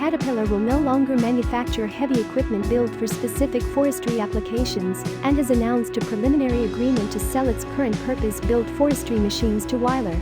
Caterpillar will no longer manufacture heavy equipment built for specific forestry applications and has announced a preliminary agreement to sell its current purpose-built forestry machines to Weiler.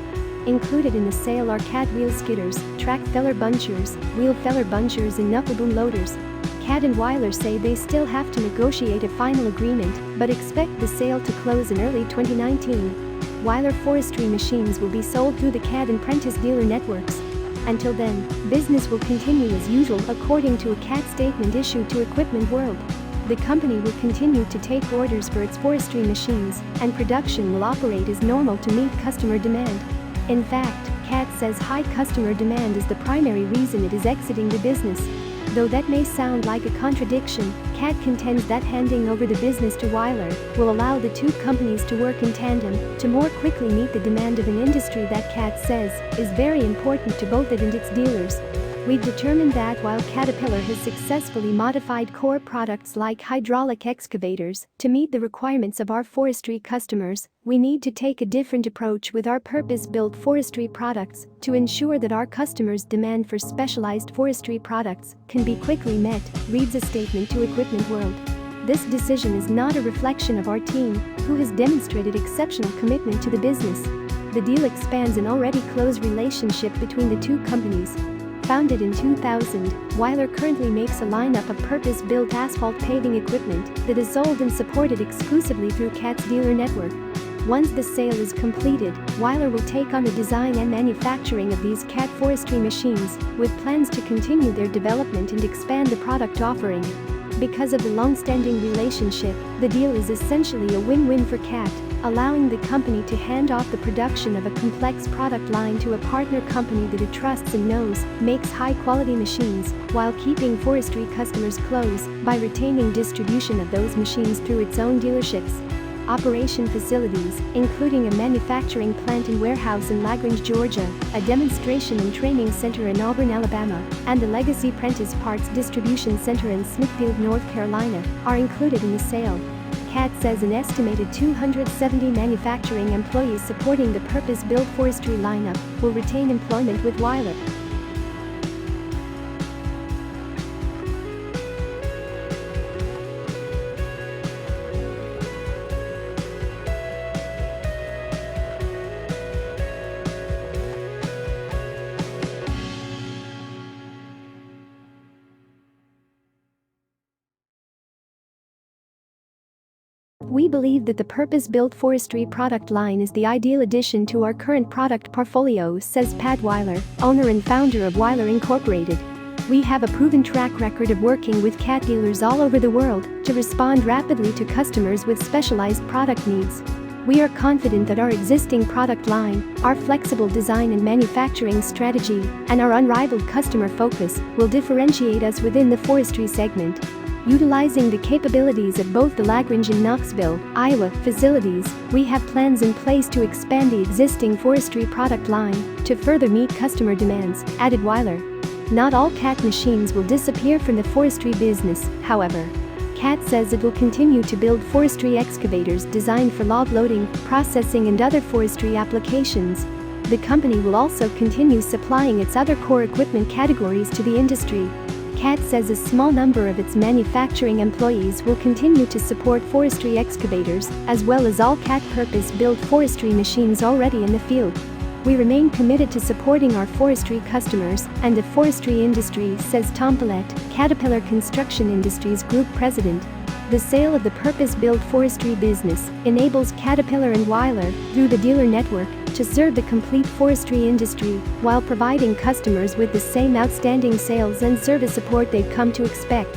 Included in the sale are cat wheel skidders, track feller bunchers, wheel feller bunchers and knuckle boom loaders. Cat and Weiler say they still have to negotiate a final agreement, but expect the sale to close in early 2019. Weiler forestry machines will be sold through the Cat and Prentice dealer networks. Until then, business will continue as usual according to a Cat statement issued to Equipment World. The company will continue to take orders for its forestry machines, and production will operate as normal to meet customer demand. In fact, Cat says high customer demand is the primary reason it is exiting the business. Though that may sound like a contradiction, Cat contends that handing over the business to Weiler will allow the two companies to work in tandem to more quickly meet the demand of an industry that Cat says is very important to both it and its dealers. We've determined that while Caterpillar has successfully modified core products like hydraulic excavators to meet the requirements of our forestry customers, we need to take a different approach with our purpose-built forestry products to ensure that our customers' demand for specialized forestry products can be quickly met, reads a statement to Equipment World. This decision is not a reflection of our team, who has demonstrated exceptional commitment to the business. The deal expands an already close relationship between the two companies. Founded in 2000, Weiler currently makes a lineup of purpose-built asphalt paving equipment that is sold and supported exclusively through Cat's dealer network. Once the sale is completed, Weiler will take on the design and manufacturing of these Cat forestry machines, with plans to continue their development and expand the product offering. Because of the long-standing relationship, the deal is essentially a win-win for Cat, allowing the company to hand off the production of a complex product line to a partner company that it trusts and knows makes high-quality machines, while keeping forestry customers close by retaining distribution of those machines through its own dealerships. Operation facilities, including a manufacturing plant and warehouse in LaGrange, Georgia, a demonstration and training center in Auburn, Alabama, and the Legacy Prentice Parts Distribution Center in Smithfield, North Carolina, are included in the sale. Cat says an estimated 270 manufacturing employees supporting the purpose-built forestry lineup will retain employment with Weiler. We believe that the purpose-built forestry product line is the ideal addition to our current product portfolio, says Pat Weiler, owner and founder of Weiler Incorporated. We have a proven track record of working with Cat dealers all over the world to respond rapidly to customers with specialized product needs. We are confident that our existing product line, our flexible design and manufacturing strategy, and our unrivaled customer focus will differentiate us within the forestry segment. Utilizing the capabilities of both the LaGrange and Knoxville, Iowa, facilities, we have plans in place to expand the existing forestry product line to further meet customer demands, added Weiler. Not all Cat machines will disappear from the forestry business, however. Cat says it will continue to build forestry excavators designed for log loading, processing and other forestry applications. The company will also continue supplying its other core equipment categories to the industry. Cat says a small number of its manufacturing employees will continue to support forestry excavators, as well as all Cat purpose-built forestry machines already in the field. We remain committed to supporting our forestry customers and the forestry industry, says Tom Paulette, Caterpillar Construction Industries Group President. The sale of the purpose-built forestry business enables Caterpillar and Weiler, through the dealer network, to serve the complete forestry industry while providing customers with the same outstanding sales and service support they've come to expect.